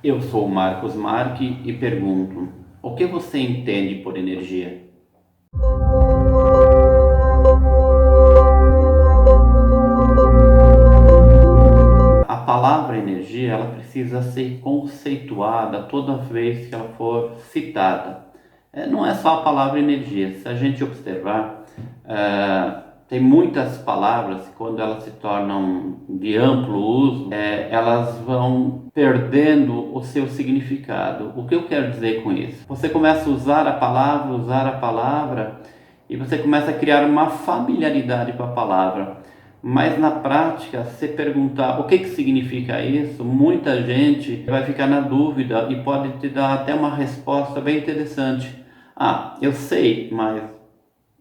Eu sou o Marcos Marque e pergunto: o que você entende por energia? A palavra energia ela precisa ser conceituada toda vez que ela for citada. Não é só a palavra energia. Se a gente observar, tem muitas palavras que quando elas se tornam de amplo uso, elas vão perdendo o seu significado. O que eu quero dizer com isso? Você começa a usar a palavra e você começa a criar uma familiaridade com a palavra. Mas na prática, se perguntar o que significa isso, muita gente vai ficar na dúvida e pode te dar até uma resposta bem interessante. Ah, eu sei, mas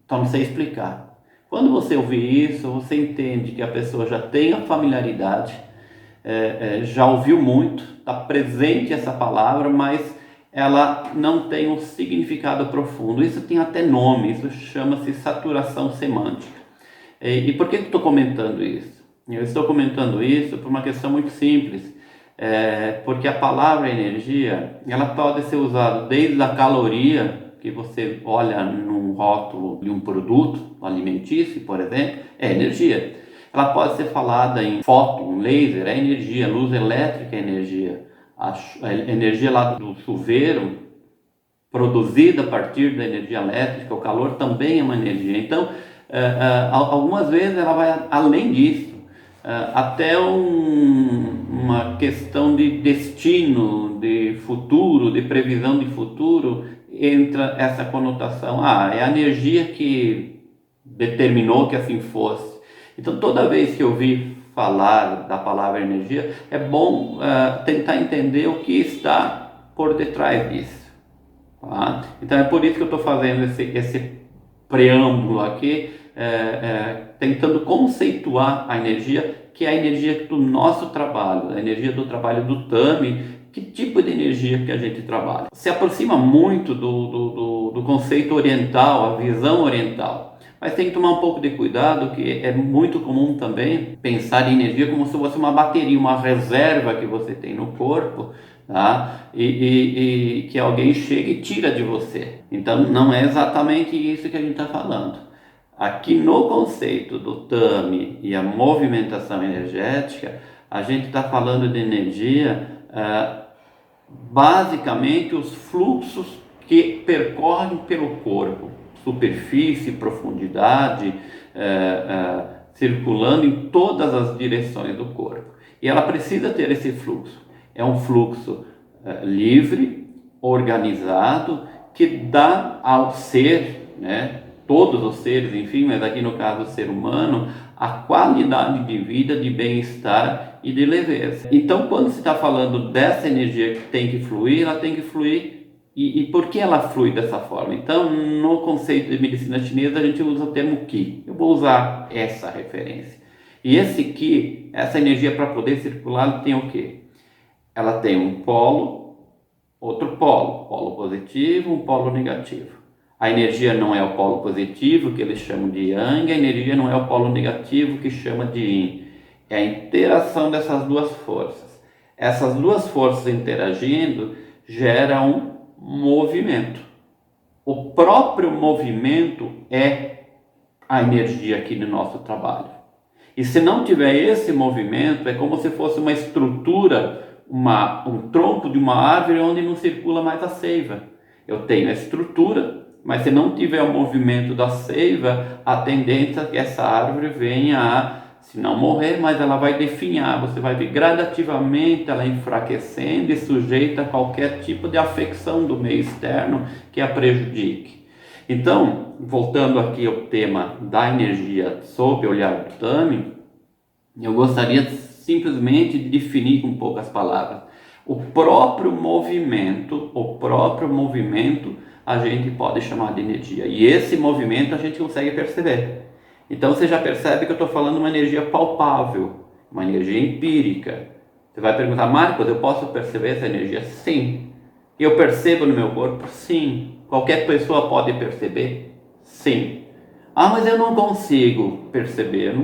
só não sei explicar. Quando você ouvir isso, você entende que a pessoa já tem a familiaridade, já ouviu muito, está presente essa palavra, mas ela não tem um significado profundo. Isso tem até nome, isso chama-se saturação semântica. E por que eu estou comentando isso? Eu estou comentando isso por uma questão muito simples, porque a palavra energia, ela pode ser usada desde a caloria, que você olha num rótulo de um produto alimentício, por exemplo, é energia. Ela pode ser falada em fóton, laser, é energia, luz elétrica é energia, a energia lá do chuveiro, produzida a partir da energia elétrica, o calor também é uma energia. Então, algumas vezes ela vai além disso, até uma questão de destino, de futuro, de previsão de futuro, entra essa conotação. É a energia que determinou que assim fosse. Então, toda vez que eu ouvir falar da palavra energia, é bom tentar entender o que está por detrás disso. Tá? Então é por isso que eu estou fazendo esse preâmbulo aqui, tentando conceituar a energia, que é a energia do nosso trabalho, a energia do trabalho do Tami. Que tipo de energia que a gente trabalha? Se aproxima muito do conceito oriental, a visão oriental, mas tem que tomar um pouco de cuidado, que é muito comum também pensar em energia como se fosse uma bateria, uma reserva que você tem no corpo, tá? E que alguém chega e tira de você. Então não é exatamente isso que a gente está falando. Aqui no conceito do Tami e a movimentação energética, a gente está falando de energia, basicamente os fluxos que percorrem pelo corpo, superfície, profundidade, circulando em todas as direções do corpo. E ela precisa ter esse fluxo. É um fluxo livre, organizado, que dá ao ser, né, todos os seres, enfim, mas aqui no caso o ser humano, a qualidade de vida, de bem-estar e de leveza. Então, quando se está falando dessa energia que tem que fluir, ela tem que fluir. E por que ela flui dessa forma? Então, no conceito de medicina chinesa, a gente usa o termo Qi. Eu vou usar essa referência. E esse Qi, essa energia para poder circular, tem o quê? Ela tem um polo, outro polo positivo, um polo negativo. A energia não é o polo positivo, que eles chamam de Yang, a energia não é o polo negativo, que chama de Yin. É a interação dessas duas forças. Essas duas forças interagindo geram um movimento. O próprio movimento é a energia aqui no nosso trabalho. E se não tiver esse movimento, é como se fosse uma estrutura, um tronco de uma árvore onde não circula mais a seiva. Eu tenho a estrutura, mas se não tiver o movimento da seiva, a tendência é que essa árvore venha a, se não morrer, mas ela vai definhar. Você vai ver gradativamente ela enfraquecendo e sujeita a qualquer tipo de afecção do meio externo que a prejudique. Então, voltando aqui ao tema da energia sob o olhar do Tami, eu gostaria simplesmente de definir com poucas palavras. O próprio movimento a gente pode chamar de energia. E esse movimento a gente consegue perceber. Então você já percebe que eu estou falando de uma energia palpável, uma energia empírica. Você vai perguntar, Marcos, eu posso perceber essa energia? Sim. Eu percebo no meu corpo? Sim. Qualquer pessoa pode perceber? Sim. Mas eu não consigo perceber.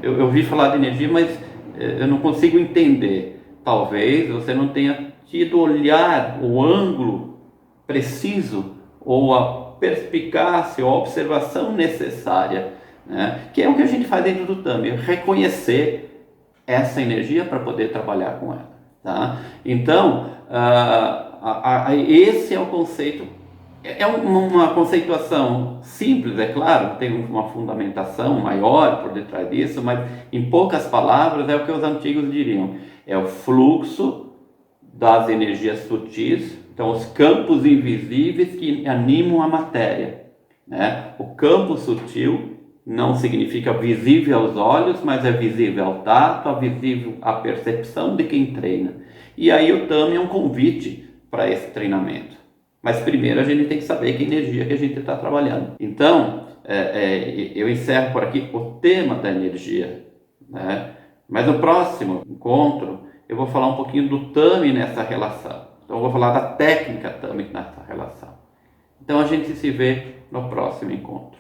Eu ouvi falar de energia, mas eu não consigo entender. Talvez você não tenha tido olhar, o ângulo preciso, ou a perspicácia, ou a observação necessária, né? Que é o que a gente faz dentro do Tami, reconhecer essa energia para poder trabalhar com ela. Tá? Então, esse é o conceito. É uma conceituação simples, é claro, tem uma fundamentação maior por detrás disso, mas em poucas palavras é o que os antigos diriam: é o fluxo das energias sutis, então os campos invisíveis que animam a matéria, né? O campo sutil não significa visível aos olhos, mas é visível ao tato, é visível à percepção de quem treina. E aí o Tami é um convite para esse treinamento. Mas primeiro a gente tem que saber que energia que a gente está trabalhando. Então, eu encerro por aqui o tema da energia, né? Mas no próximo encontro eu vou falar um pouquinho do Tami nessa relação. Então eu vou falar da técnica Tami nessa relação. Então a gente se vê no próximo encontro.